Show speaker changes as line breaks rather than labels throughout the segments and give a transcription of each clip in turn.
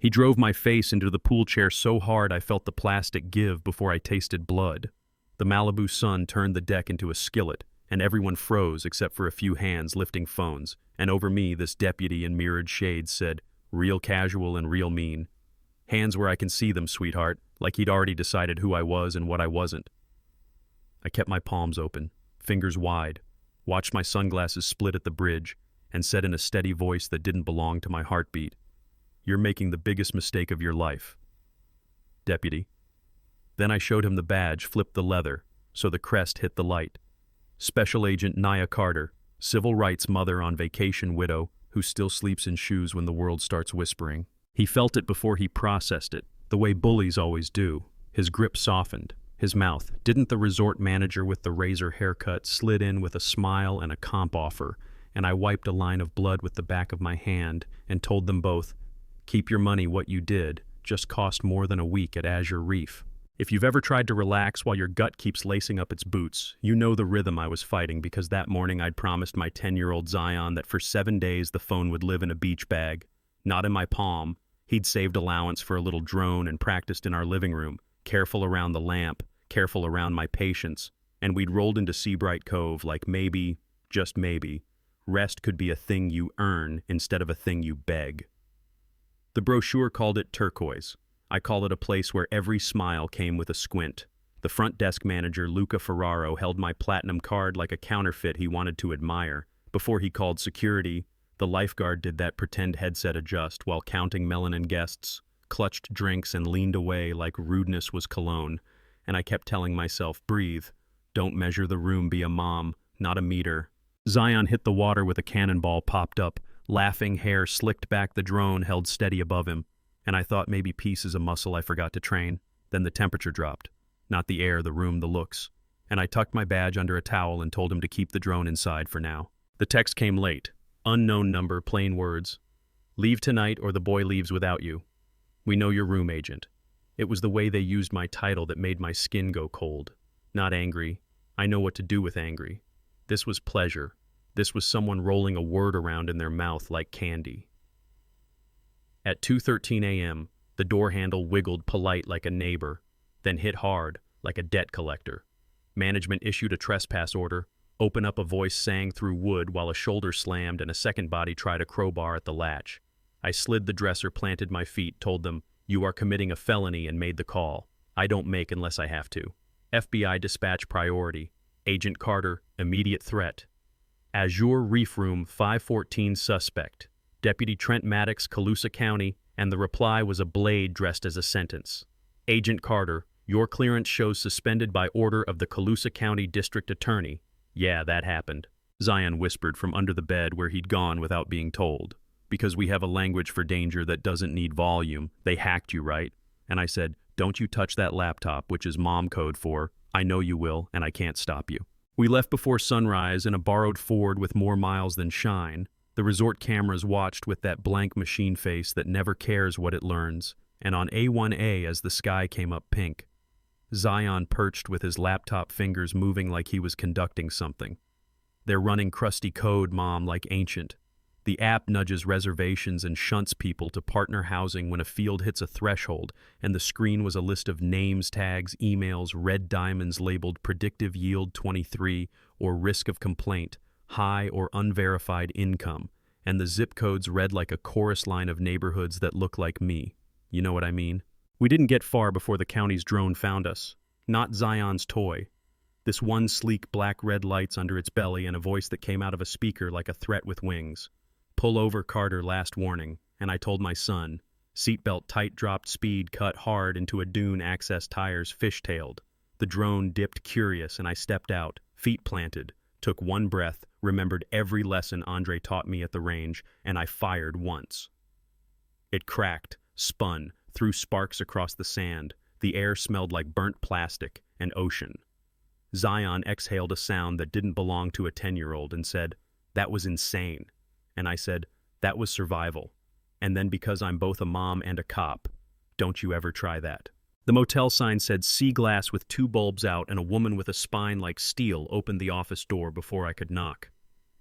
He drove my face into the pool chair so hard I felt the plastic give before I tasted blood. The Malibu sun turned the deck into a skillet, and everyone froze except for a few hands lifting phones, and over me this deputy in mirrored shades said, "Real casual and real mean." Hands where I can see them, sweetheart, like he'd already decided who I was and what I wasn't. I kept my palms open, fingers wide, watched my sunglasses split at the bridge, and said in a steady voice that didn't belong to my heartbeat, "You're making the biggest mistake of your life, deputy." Then I showed him the badge, flipped the leather, so the crest hit the light. Special Agent Nia Carter, civil rights mother on vacation widow who still sleeps in shoes when the world starts whispering. He felt it before he processed it, the way bullies always do. His grip softened. His mouth, didn't the resort manager with the razor haircut, slid in with a smile and a comp offer, and I wiped a line of blood with the back of my hand and told them both, "Keep your money what you did, just cost more than a week at Azure Reef." If you've ever tried to relax while your gut keeps lacing up its boots, you know the rhythm I was fighting because that morning I'd promised my 10-year-old Zion that for 7 days the phone would live in a beach bag, not in my palm. He'd saved allowance for a little drone and practiced in our living room, careful around the lamp, careful around my patience, and we'd rolled into Seabright Cove like maybe, just maybe, rest could be a thing you earn instead of a thing you beg. The brochure called it turquoise. I call it a place where every smile came with a squint. The front desk manager, Luca Ferraro, held my platinum card like a counterfeit he wanted to admire. Before he called security, the lifeguard did that pretend headset adjust while counting melanin guests, clutched drinks and leaned away like rudeness was cologne. And I kept telling myself, breathe. Don't measure the room, be a mom, not a meter. Zion hit the water with a cannonball popped up. Laughing hair slicked back, the drone held steady above him. And I thought maybe peace is a muscle I forgot to train. Then the temperature dropped. Not the air, the room, the looks. And I tucked my badge under a towel and told him to keep the drone inside for now. The text came late. Unknown number, plain words. "Leave tonight or the boy leaves without you. We know your room agent." It was the way they used my title that made my skin go cold. Not angry. I know what to do with angry. This was pleasure. This was someone rolling a word around in their mouth like candy. At 2:13 a.m., the door handle wiggled polite like a neighbor, then hit hard like a debt collector. Management issued a trespass order. Open up, a voice sang through wood while a shoulder slammed and a second body tried a crowbar at the latch. I slid the dresser, planted my feet, told them, "You are committing a felony," and made the call. I don't make unless I have to. FBI dispatch priority. Agent Carter, immediate threat. Azure Reef Room 514 suspect. Deputy Trent Maddox, Colusa County, and the reply was a blade dressed as a sentence. Agent Carter, your clearance shows suspended by order of the Colusa County District Attorney. Yeah, that happened. Zion whispered from under the bed where he'd gone without being told. Because we have a language for danger that doesn't need volume. They hacked you, right? And I said, don't you touch that laptop, which is mom code for, I know you will, and I can't stop you. We left before sunrise in a borrowed Ford with more miles than shine. The resort cameras watched with that blank machine face that never cares what it learns, and on A1A as the sky came up pink. Zion perched with his laptop fingers moving like he was conducting something. They're running crusty code, Mom, like ancient. The app nudges reservations and shunts people to partner housing when a field hits a threshold, and the screen was a list of names, tags, emails, red diamonds labeled predictive yield 23 or risk of complaint, high or unverified income, and the zip codes read like a chorus line of neighborhoods that look like me. You know what I mean? We didn't get far before the county's drone found us. Not Zion's toy. This one sleek black red lights under its belly and a voice that came out of a speaker like a threat with wings. Pull over, Carter, last warning. And I told my son. Seatbelt tight, dropped speed, cut hard into a dune, access tires fishtailed. The drone dipped curious and I stepped out, feet planted, took one breath, remembered every lesson Andre taught me at the range, and I fired once. It cracked, spun, threw sparks across the sand. The air smelled like burnt plastic and ocean. Zion exhaled a sound that didn't belong to a 10-year-old and said, "That was insane." And I said, "That was survival. And then because I'm both a mom and a cop, don't you ever try that." The motel sign said sea glass with 2 bulbs out, and a woman with a spine like steel opened the office door before I could knock.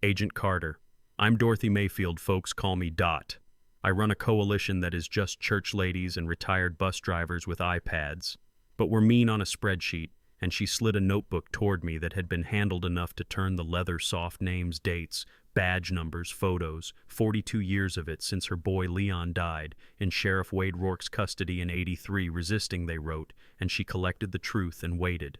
Agent Carter. I'm Dorothy Mayfield, folks call me Dot. I run a coalition that is just church ladies and retired bus drivers with iPads. But we're mean on a spreadsheet, and she slid a notebook toward me that had been handled enough to turn the leather soft names, dates, badge numbers, photos, 42 years of it since her boy Leon died, in Sheriff Wade Rourke's custody in '83, resisting, they wrote, and she collected the truth and waited.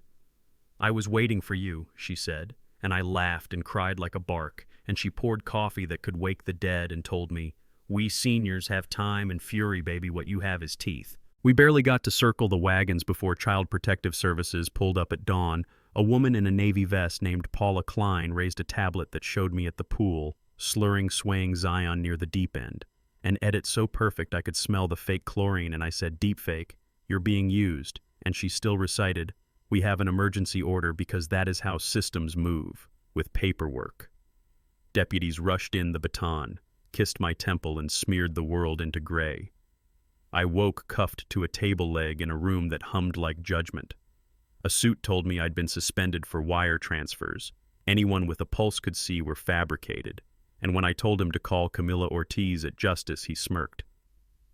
"I was waiting for you," she said, and I laughed and cried like a bark, and she poured coffee that could wake the dead and told me, "We seniors have time and fury, baby, what you have is teeth." We barely got to circle the wagons before Child Protective Services pulled up at dawn. A woman in a navy vest named Paula Klein raised a tablet that showed me at the pool, slurring, swaying Zion near the deep end. An edit so perfect I could smell the fake chlorine, and I said, "Deep fake, you're being used." And she still recited, "We have an emergency order because that is how systems move, with paperwork." Deputies rushed in the baton, kissed my temple, and smeared the world into gray. I woke cuffed to a table leg in a room that hummed like judgment. A suit told me I'd been suspended for wire transfers. Anyone with a pulse could see were fabricated. And when I told him to call Camila Ortiz at Justice, he smirked.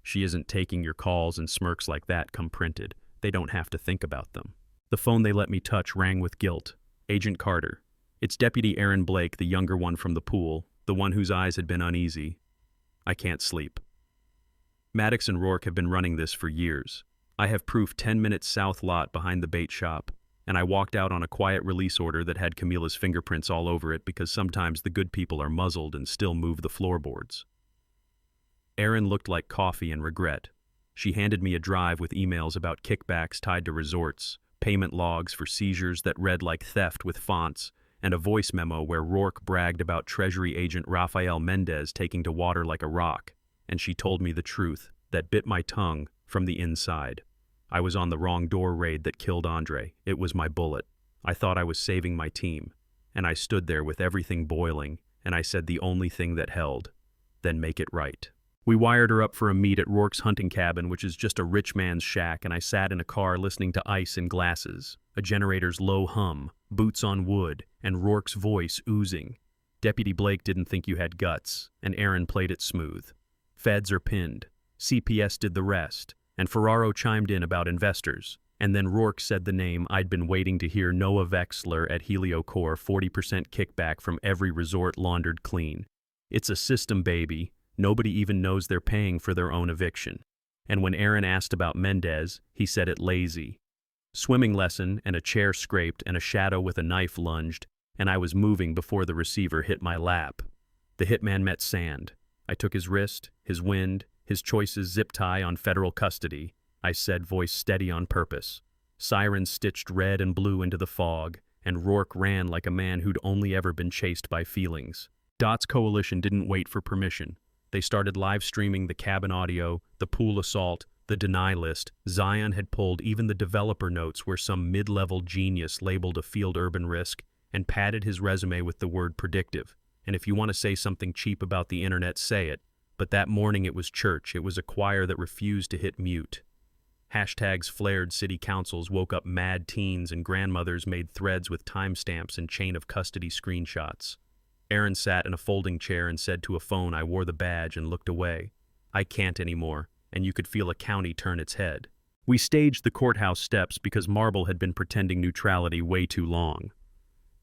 "She isn't taking your calls, and smirks like that come printed. They don't have to think about them." The phone they let me touch rang with guilt. "Agent Carter. It's Deputy Aaron Blake, the younger one from the pool, the one whose eyes had been uneasy. I can't sleep. Maddox and Rourke have been running this for years. I have proof 10 minutes south lot behind the bait shop, and I walked out on a quiet release order that had Camila's fingerprints all over it because sometimes the good people are muzzled and still move the floorboards." Aaron looked like coffee and regret. She handed me a drive with emails about kickbacks tied to resorts, payment logs for seizures that read like theft with fonts, and a voice memo where Rourke bragged about Treasury Agent Rafael Mendez taking to water like a rock. And she told me the truth that bit my tongue from the inside. I was on the wrong door raid that killed Andre. It was my bullet. I thought I was saving my team. And I stood there with everything boiling, and I said the only thing that held, "Then make it right." We wired her up for a meet at Rourke's hunting cabin, which is just a rich man's shack, and I sat in a car listening to ice in glasses, a generator's low hum, boots on wood, and Rourke's voice oozing. Deputy Blake didn't think you had guts, and Aaron played it smooth. Feds are pinned. CPS did the rest, and Ferraro chimed in about investors. And then Rourke said the name I'd been waiting to hear, Noah Vexler at HelioCore, 40% kickback from every resort laundered clean. It's a system, baby. Nobody even knows they're paying for their own eviction. And when Aaron asked about Mendez, he said it lazy. Swimming lesson, and a chair scraped, and a shadow with a knife lunged, and I was moving before the receiver hit my lap. The hitman met sand. I took his wrist, his wind, his choices zip tie on federal custody. I said, voice steady on purpose. Sirens stitched red and blue into the fog, and Rourke ran like a man who'd only ever been chased by feelings. Dot's coalition didn't wait for permission. They started live streaming the cabin audio, the pool assault, the deny list. Zion had pulled even the developer notes where some mid-level genius labeled a field urban risk and padded his resume with the word predictive. And if you want to say something cheap about the internet, say it. But that morning it was church. It was a choir that refused to hit mute. Hashtags flared, city councils woke up mad teens, and grandmothers made threads with timestamps and chain of custody screenshots. Aaron sat in a folding chair and said to a phone I wore the badge and looked away. I can't anymore, and you could feel a county turn its head. We staged the courthouse steps because Marble had been pretending neutrality way too long.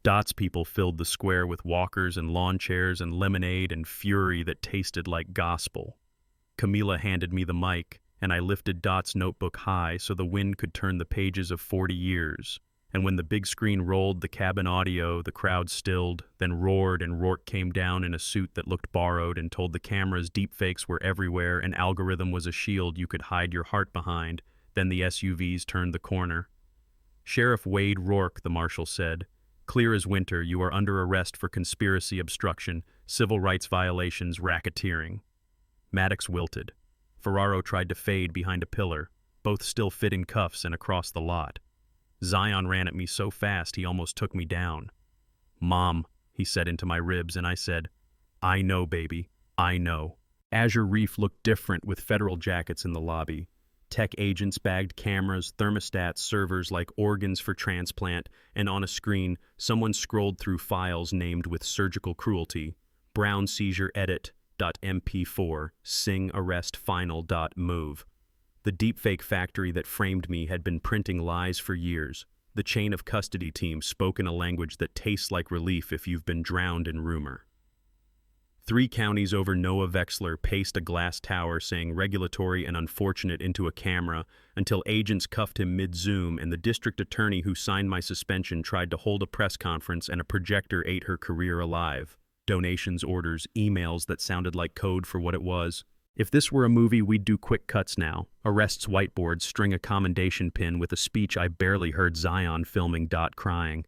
Dot's people filled the square with walkers and lawn chairs and lemonade and fury that tasted like gospel. Camila handed me the mic, and I lifted Dot's notebook high so the wind could turn the pages of 40 years. And when the big screen rolled the cabin audio, the crowd stilled, then roared, and Rourke came down in a suit that looked borrowed and told the cameras deepfakes were everywhere and algorithm was a shield you could hide your heart behind. Then the SUVs turned the corner. "Sheriff Wade Rourke," the marshal said, "clear as winter, you are under arrest for conspiracy, obstruction, civil rights violations, racketeering." Maddox wilted. Ferraro tried to fade behind a pillar, both still fit in cuffs and across the lot. Zion ran at me so fast he almost took me down. "Mom," he said into my ribs, and I said, "I know, baby, I know." Azure Reef looked different with federal jackets in the lobby. Tech agents bagged cameras, thermostats, servers like organs for transplant, and on a screen, someone scrolled through files named with surgical cruelty. Brown seizure edit, .mp4 singarrestfinal.move. The deepfake factory that framed me had been printing lies for years. The chain of custody team spoke in a language that tastes like relief if you've been drowned in rumor. 3 counties over Noah Vexler paced a glass tower saying regulatory and unfortunate into a camera until agents cuffed him mid-Zoom and the district attorney who signed my suspension tried to hold a press conference and a projector ate her career alive. Donations, orders, emails that sounded like code for what it was. If this were a movie, we'd do quick cuts now. Arrests whiteboards, string a commendation pin with a speech I barely heard Zion filming. Crying.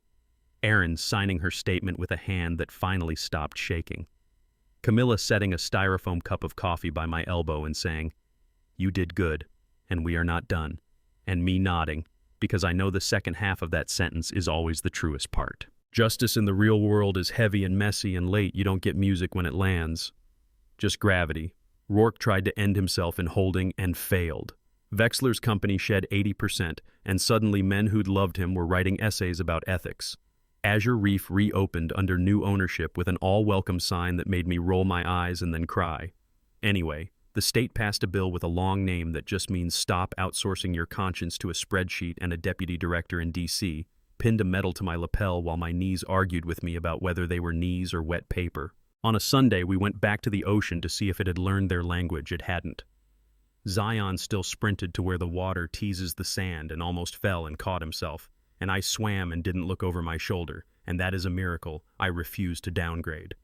Erin signing her statement with a hand that finally stopped shaking. Camilla setting a styrofoam cup of coffee by my elbow and saying, "You did good, and we are not done." And me nodding, because I know the second half of that sentence is always the truest part. Justice in the real world is heavy and messy and late. You don't get music when it lands. Just gravity. Rourke tried to end himself in holding and failed. Vexler's company shed 80%, and suddenly men who'd loved him were writing essays about ethics. Azure Reef reopened under new ownership with an all-welcome sign that made me roll my eyes and then cry. Anyway, the state passed a bill with a long name that just means stop outsourcing your conscience to a spreadsheet, and a deputy director in D.C. pinned a medal to my lapel while my knees argued with me about whether they were knees or wet paper. On a Sunday, we went back to the ocean to see if it had learned their language. It hadn't. Zion still sprinted to where the water teases the sand and almost fell and caught himself. And I swam and didn't look over my shoulder, and that is a miracle I refuse to downgrade.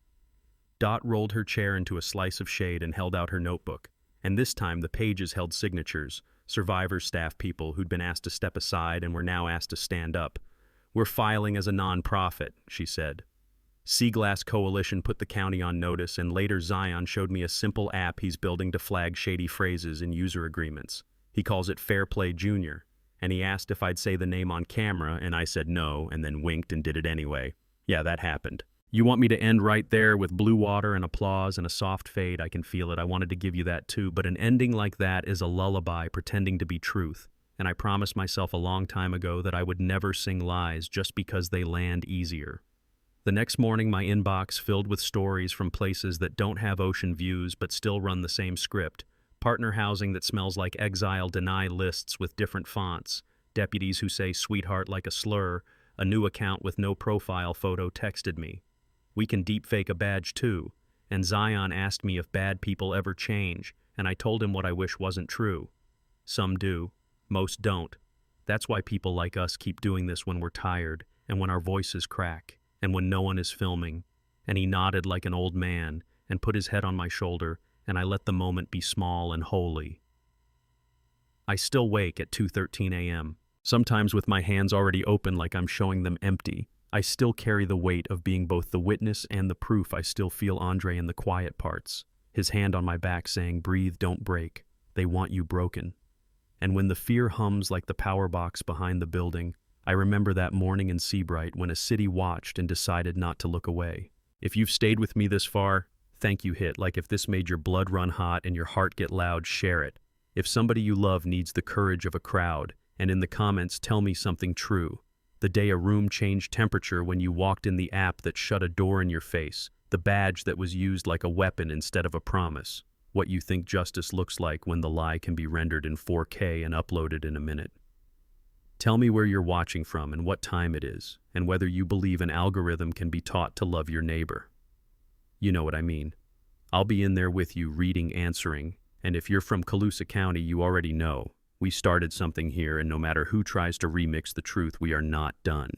Dot rolled her chair into a slice of shade and held out her notebook, and this time the pages held signatures, survivors, staff people who'd been asked to step aside and were now asked to stand up. "We're filing as a non-profit," she said. Sea Glass Coalition put the county on notice, and later Zion showed me a simple app he's building to flag shady phrases in user agreements. He calls it Fair Play Junior. And he asked if I'd say the name on camera, and I said no, and then winked and did it anyway. Yeah, that happened. You want me to end right there with blue water and applause and a soft fade? I can feel it. I wanted to give you that too, but an ending like that is a lullaby pretending to be truth. And I promised myself a long time ago that I would never sing lies just because they land easier. The next morning, my inbox filled with stories from places that don't have ocean views but still run the same script. Partner housing that smells like exile, deny lists with different fonts, deputies who say sweetheart like a slur, a new account with no profile photo texted me. "We can deepfake a badge too." And Zion asked me if bad people ever change, and I told him what I wish wasn't true. Some do, most don't. That's why people like us keep doing this when we're tired, and when our voices crack, and when no one is filming. And he nodded like an old man, and put his head on my shoulder, and I let the moment be small and holy. I still wake at 2:13 a.m., sometimes with my hands already open like I'm showing them empty. I still carry the weight of being both the witness and the proof. I still feel Andre in the quiet parts, his hand on my back saying, "Breathe, don't break. They want you broken." And when the fear hums like the power box behind the building, I remember that morning in Seabright when a city watched and decided not to look away. If you've stayed with me this far, thank you. Hit like if this made your blood run hot and your heart get loud, share it. If somebody you love needs the courage of a crowd, and in the comments tell me something true. The day a room changed temperature when you walked in, the app that shut a door in your face, the badge that was used like a weapon instead of a promise. What you think justice looks like when the lie can be rendered in 4K and uploaded in a minute. Tell me where you're watching from and what time it is, and whether you believe an algorithm can be taught to love your neighbor. You know what I mean. I'll be in there with you, reading, answering, and if you're from Colusa County, you already know. We started something here, and no matter who tries to remix the truth, we are not done.